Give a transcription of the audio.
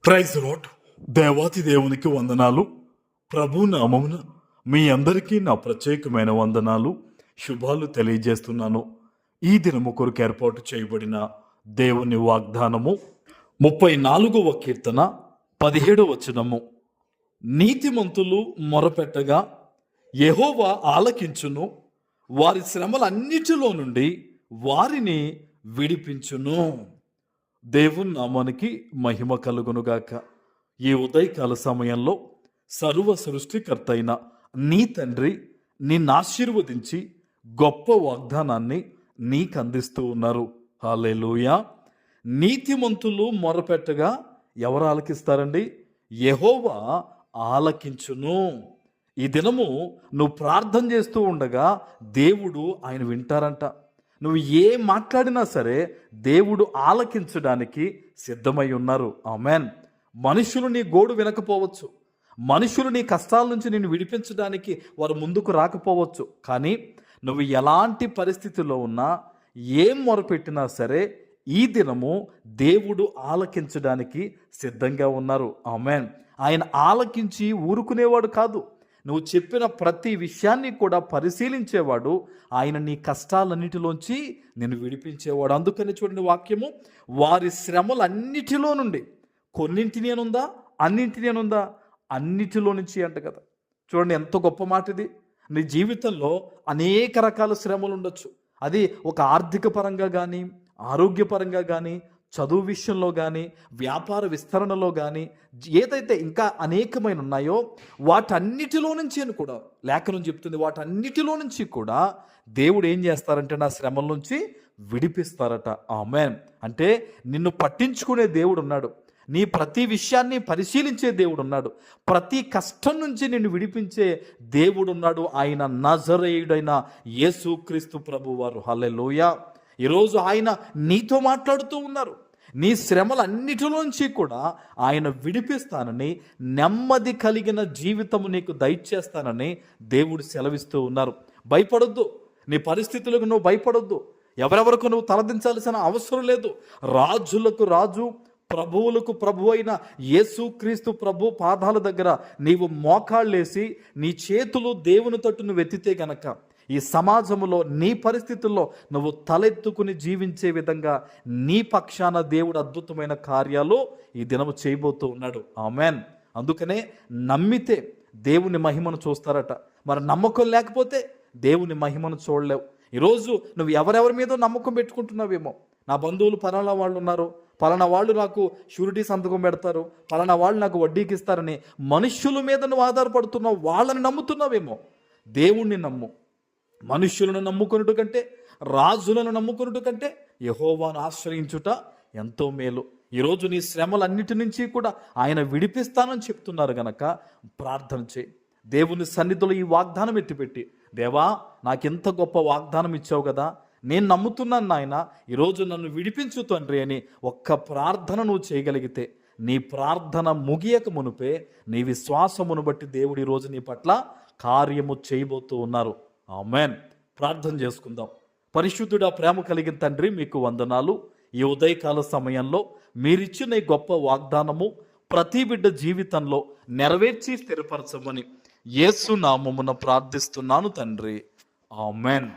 Praise lord. దేవాతి దేవునికి వందనాలు. ప్రభు నామమున మీ అందరికీ నా ప్రత్యేకమైన వందనాలు, శుభాలు తెలియజేస్తున్నాను. ఈ దినము కొరకు ఏర్పాటు చేయబడిన దేవుని వాగ్దానము 34వ కీర్తన 17వ వచనము. నీతిమంతులు మొరపెట్టగా యెహోవా ఆలకించును, వారి శ్రమలన్నిటిలో నుండి వారిని విడిపించును. దేవుని నామానికి మహిమ కలుగునుగాక. ఈ ఉదయకాల సమయంలో సర్వ సృష్టికర్త అయిన నీ తండ్రి నిన్ను ఆశీర్వదించి గొప్ప వాగ్దానాన్ని నీకు అందిస్తూ ఉన్నారు. హల్లెలూయా. నీతిమంతులు మొరపెట్టగా ఎవరు ఆలకిస్తారండి? యెహోవా ఆలకించును. ఈ దినము నువ్వు ప్రార్థన చేస్తూ ఉండగా దేవుడు ఆయన వింటారంట. నువ్వు ఏం మాట్లాడినా సరే దేవుడు ఆలకించడానికి సిద్ధమై ఉన్నారు. ఆమెన్. మనుషులు నీ గోడు వినకపోవచ్చు, మనుషులు నీ కష్టాల నుంచి నిన్ను విడిపించడానికి వారు ముందుకు రాకపోవచ్చు, కానీ నువ్వు ఎలాంటి పరిస్థితుల్లో ఉన్నా ఏం మొరపెట్టినా సరే ఈ దినము దేవుడు ఆలకించడానికి సిద్ధంగా ఉన్నారు. ఆమెన్. ఆయన ఆలకించి ఊరుకునేవాడు కాదు. నువ్వు చెప్పిన ప్రతి విషయాన్ని కూడా పరిశీలించేవాడు. ఆయన నీ కష్టాలన్నిటిలోంచి నేను విడిపించేవాడు. అందుకని చూడండి వాక్యము, వారి శ్రమలన్నిటిలో నుండి, కొన్నింటిని అనుందా, అన్నింటిని అనుందా, అన్నిటిలో నుంచి అంట కదా. చూడండి ఎంత గొప్ప మాట ఇది. నీ జీవితంలో అనేక రకాల శ్రమలు ఉండొచ్చు. అది ఒక ఆర్థిక పరంగా కానీ, ఆరోగ్యపరంగా కానీ, చదువు విషయంలో కానీ, వ్యాపార విస్తరణలో కానీ, ఏదైతే ఇంకా అనేకమైన ఉన్నాయో వాటన్నిటిలో నుంచి అని కూడా లేఖనం చెప్తుంది. వాటన్నిటిలో నుంచి కూడా దేవుడు ఏం చేస్తారంటే నా శ్రమల నుంచి విడిపిస్తారట. ఆమేన్. అంటే నిన్ను పట్టించుకునే దేవుడు ఉన్నాడు, నీ ప్రతి విషయాన్ని పరిశీలించే దేవుడు ఉన్నాడు, ప్రతి కష్టం నుంచి నిన్ను విడిపించే దేవుడు ఉన్నాడు. ఆయన నజరేయుడైన యేసుక్రీస్తు ప్రభువారు. హల్లెలూయా. ఈరోజు ఆయన నీతో మాట్లాడుతూ ఉన్నారు. నీ శ్రమలన్నిటిలోంచి కూడా ఆయన విడిపిస్తానని, నెమ్మది కలిగిన జీవితము నీకు దయచేస్తానని దేవుడు సెలవిస్తూ ఉన్నారు. భయపడొద్దు. నీ పరిస్థితులకు నువ్వు భయపడొద్దు. ఎవరెవరకు నువ్వు తలదించాల్సిన అవసరం లేదు. రాజులకు రాజు, ప్రభువులకు ప్రభు అయిన యేసుక్రీస్తు ప్రభు పాదాల దగ్గర నీవు మోకాళ్ళేసి నీ చేతులు దేవుని తట్టు నువ్వు ఎత్తితే గనక ఈ సమాజంలో నీ పరిస్థితుల్లో నువ్వు తలెత్తుకుని జీవించే విధంగా నీ పక్షాన దేవుడు అద్భుతమైన కార్యాలు ఈ దినము చేయబోతూ ఉన్నాడు. ఆమెన్. అందుకనే నమ్మితే దేవుని మహిమను చూస్తారట. మరి నమ్మకం లేకపోతే దేవుని మహిమను చూడలేవు. ఈరోజు నువ్వు ఎవరెవరి మీద నమ్మకం పెట్టుకుంటున్నావేమో. నా బంధువులు పలానా వాళ్ళు ఉన్నారు, పలానా వాళ్ళు నాకు షూరిటీ సంతకం పెడతారు, పలానా వాళ్ళు నాకు వడ్డీకి ఇస్తారని మనుష్యుల మీద నువ్వు ఆధారపడుతున్నావు, వాళ్ళని నమ్ముతున్నావేమో. దేవుణ్ణి నమ్ము. మనుష్యులను నమ్ముకున్నట్టు కంటే, రాజులను నమ్ముకున్నట్టు కంటే యెహోవాను ఆశ్రయించుట ఎంతో మేలు. ఈరోజు నీ శ్రమలన్నిటి నుంచి కూడా ఆయన విడిపిస్తానని చెప్తున్నారు గనక ప్రార్థన చేయి. దేవుని సన్నిధిలో ఈ వాగ్దానం ఎత్తిపెట్టి, దేవా నాకెంత గొప్ప వాగ్దానం ఇచ్చావు కదా, నేను నమ్ముతున్నాను నాయన, ఈరోజు నన్ను విడిపించు తండ్రి అని ఒక్క ప్రార్థన నువ్వు చేయగలిగితే, నీ ప్రార్థన ముగియక మునుపే నీ విశ్వాసమును బట్టి దేవుడు ఈరోజు నీ పట్ల కార్యము చేయబోతూ ఉన్నారు. ఆమెన్. ప్రార్థన చేసుకుందాం. పరిశుద్ధుడా, ప్రేమ కలిగిన తండ్రి, మీకు వందనాలు. ఈ ఉదయకాల సమయంలో మీరిచ్చిన ఈ గొప్ప వాగ్దానము ప్రతి బిడ్డ జీవితంలో నెరవేర్చి స్థిరపరచమని యేసు నామమున ప్రార్థిస్తున్నాను తండ్రి. ఆమెన్.